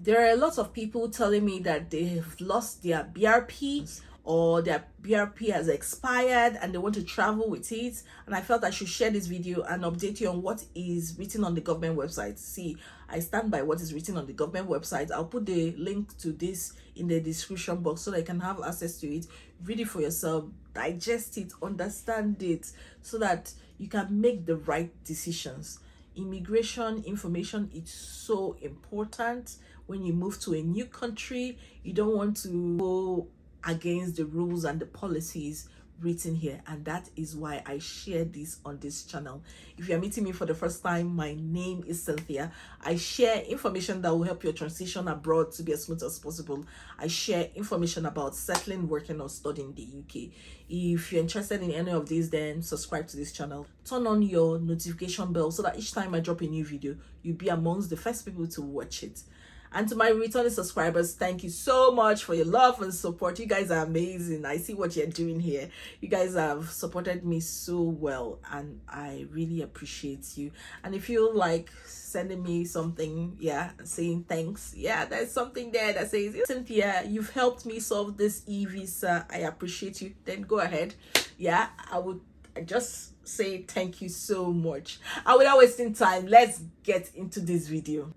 There are a lot of people telling me that they have lost their BRP or their BRP has expired and they want to travel with it, and I felt I should share this video and update you on what is written on the government website. See, I stand by what is written on the government website. I'll put the link to this in the description box so that you can have access to it, read it for yourself, digest it, understand it, so that you can make the right decisions. Immigration information is so important. When you move to a new country, you don't want to go against the rules and the policies written here, and that is why I share this on this channel. If you're meeting me for the first time, my name is Cynthia. I share information that will help your transition abroad to be as smooth as possible. I share information about settling, working, or studying in the UK. If you're interested in any of these, then subscribe to this channel. Turn on your notification bell so that each time I drop a new video, you'll be amongst the first people to watch it. And to my returning subscribers, thank you so much for your love and support. You guys are amazing. I see what you're doing here. You guys have supported me so well, and I really appreciate you. And if you like sending me something, saying thanks, there's something there that says, Cynthia, you've helped me solve this eVisa, I appreciate you, then go ahead. I would just say thank you so much. And without wasting time, let's get into this video.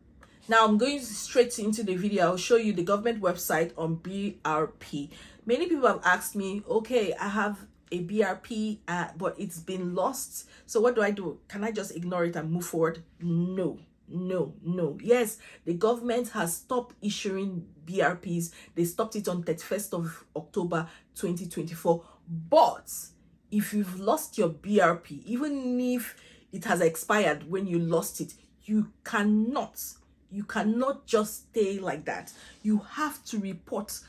Now I'm going straight into the video. I'll show you the government website on BRP. Many people have asked me, okay, I have a BRP, but it's been lost. So what do I do? Can I just ignore it and move forward? No. Yes, the government has stopped issuing BRPs. They stopped it on 31st of October 2024. But if you've lost your BRP, even if it has expired when you lost it, you cannot just stay like that. You have to report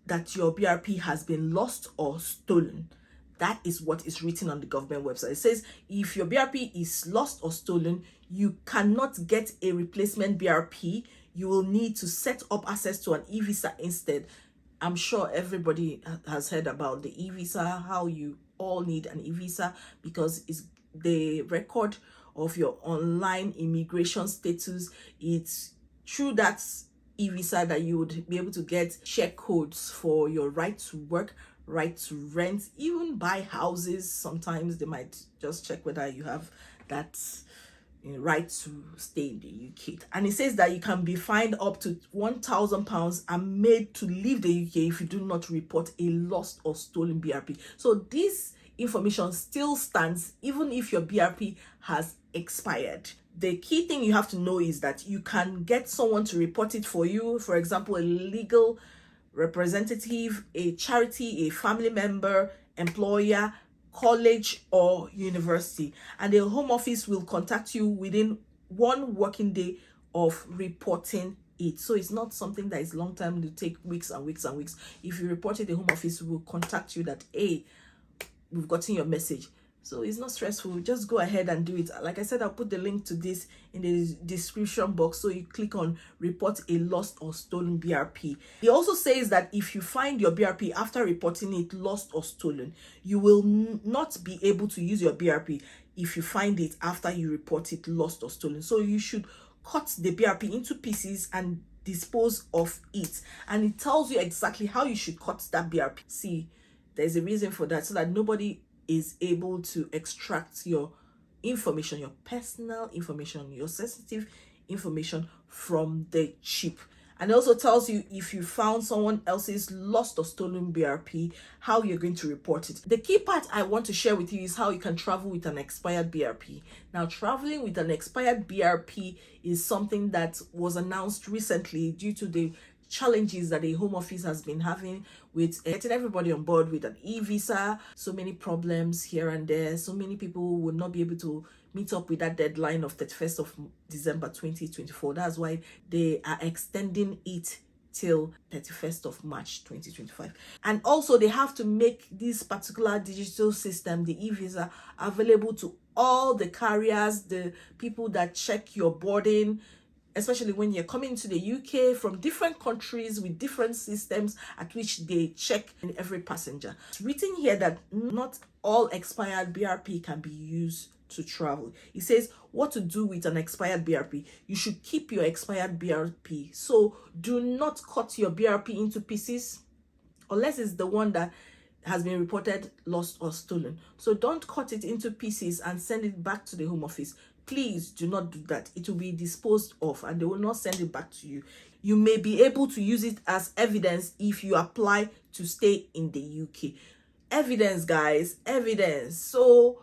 that your BRP has been lost or stolen. That is what is written on the government website. It says if your BRP is lost or stolen, you cannot get a replacement BRP. You will need to set up access to an eVisa instead. I'm sure everybody has heard about the eVisa, how you all need an eVisa, because it's the record of your online immigration status. It's through that eVisa that you would be able to get share codes for your right to work, right to rent, even buy houses. Sometimes they might just check whether you have that right to stay in the UK. And it says that you can be fined up to £1,000 and made to leave the UK if you do not report a lost or stolen BRP. So this information still stands even if your BRP has expired. The key thing you have to know is that you can get someone to report it for you. For example, a legal representative, a charity, a family member, employer, college, or university. And the Home Office will contact you within 1 working day of reporting it. So it's not something that is long term, to take weeks and weeks and weeks. If you report it, the Home Office will contact you that, hey, we've gotten your message. So it's not stressful. Just go ahead and do it. Like I said, I'll put the link to this in the description box, so you click on report a lost or stolen BRP. It also says that if you find your BRP after reporting it lost or stolen, you will not be able to use your BRP if you find it after you report it lost or stolen. So you should cut the BRP into pieces and dispose of it. And it tells you exactly how you should cut that BRP. See, there's a reason for that, so that nobody is able to extract your information, your personal information, your sensitive information from the chip. And it also tells you if you found someone else's lost or stolen BRP, how you're going to report it. The key part I want to share with you is how you can travel with an expired BRP. Now, traveling with an expired BRP is something that was announced recently due to the challenges that the Home Office has been having with getting everybody on board with an eVisa. So many problems here and there. So many people will not be able to meet up with that deadline of 31st of December 2024. That's why they are extending it till 31st of March 2025. And also they have to make this particular digital system, the eVisa, available to all the carriers, the people that check your boarding, especially when you're coming to the UK from different countries with different systems at which they check every passenger. It's written here that not all expired BRP can be used to travel. It says what to do with an expired BRP. You should keep your expired BRP. So do not cut your BRP into pieces unless it's the one that has been reported lost or stolen. So don't cut it into pieces and send it back to the Home Office. Please do not do that. It will be disposed of and they will not send it back to you. You may be able to use it as evidence if you apply to stay in the UK. Evidence, guys, evidence. So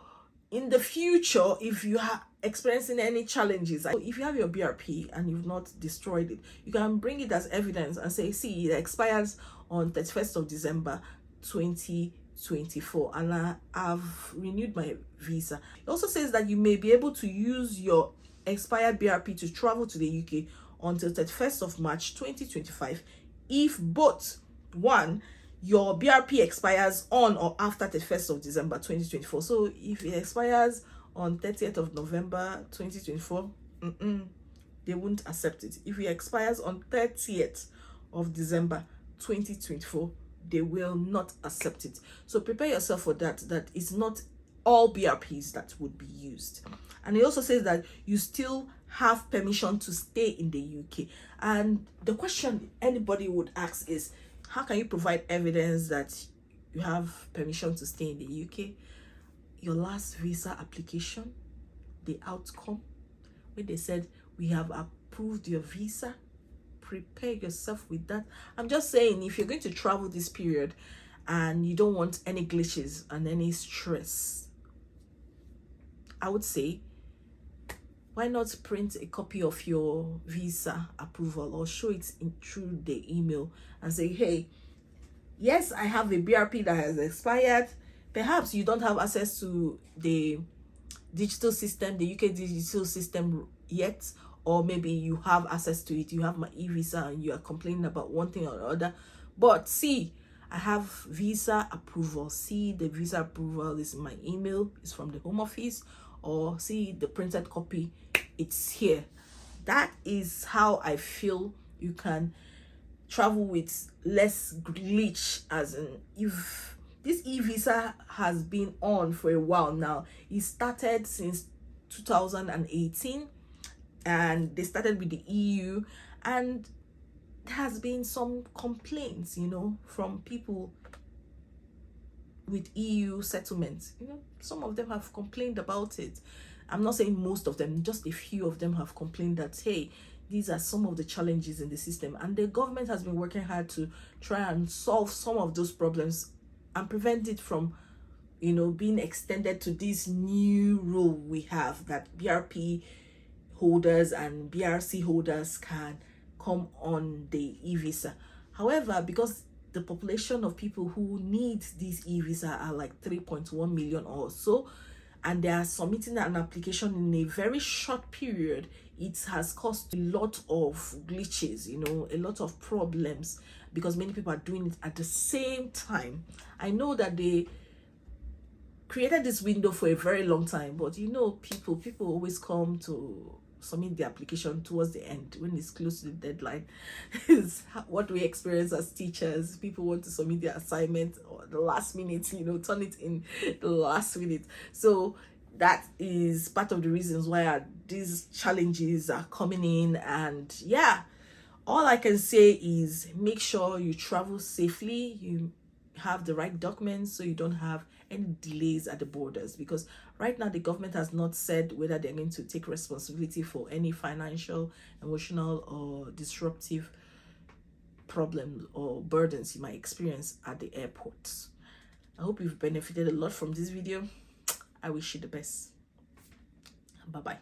in the future, if you are experiencing any challenges, if you have your BRP and you've not destroyed it, you can bring it as evidence and say, see, it expires on 31st of December 2024 and I've renewed my visa. It also says that you may be able to use your expired BRP to travel to the UK until 31st of March 2025 if both, one, your BRP expires on or after 31st of December 2024. So if it expires on 30th of November 2024, they won't accept it. If it expires on 30th of December 2024, they will not accept it. So prepare yourself for that it's not all BRPs that would be used. And it also says that you still have permission to stay in the UK. And the question anybody would ask is, how can you provide evidence that you have permission to stay in the UK? Your last visa application, the outcome, when they said, we have approved your visa, prepare yourself with that. I'm just saying, if you're going to travel this period and you don't want any glitches and any stress, I would say, why not print a copy of your visa approval or show it through the email and say, hey, yes, I have a BRP that has expired. Perhaps you don't have access to the digital system, the UK digital system yet, or maybe you have access to it. You have my eVisa and you are complaining about one thing or the other. But see, I have visa approval. See, the visa approval is in my email. It's from the Home Office. Or see the printed copy, it's here. That is how I feel you can travel with less glitch. As in, if this eVisa has been on for a while now, it started since 2018 and they started with the EU, and there has been some complaints, you know, from people with EU settlements. You know, some of them have complained about it. I'm not saying most of them, just a few of them have complained that, hey, these are some of the challenges in the system, and the government has been working hard to try and solve some of those problems and prevent it from, you know, being extended to this new rule we have, that BRP holders and BRC holders can come on the eVisa. However, because the population of people who need this eVisa are like 3.1 million or so, and they are submitting an application in a very short period, it has caused a lot of glitches, you know, a lot of problems, because many people are doing it at the same time. I know that they created this window for a very long time, but you know, people always come to submit the application towards the end when it's close to the deadline. Is what we experience as teachers. People want to submit their assignment or the last minute, you know, turn it in the last minute. So that is part of the reasons why these challenges are coming in. And yeah, all I can say is make sure you travel safely, you have the right documents so you don't have any delays at the borders, because right now the government has not said whether they're going to take responsibility for any financial, emotional, or disruptive problems or burdens you might experience at the airports. I hope you've benefited a lot from this video. I wish you the best. Bye bye.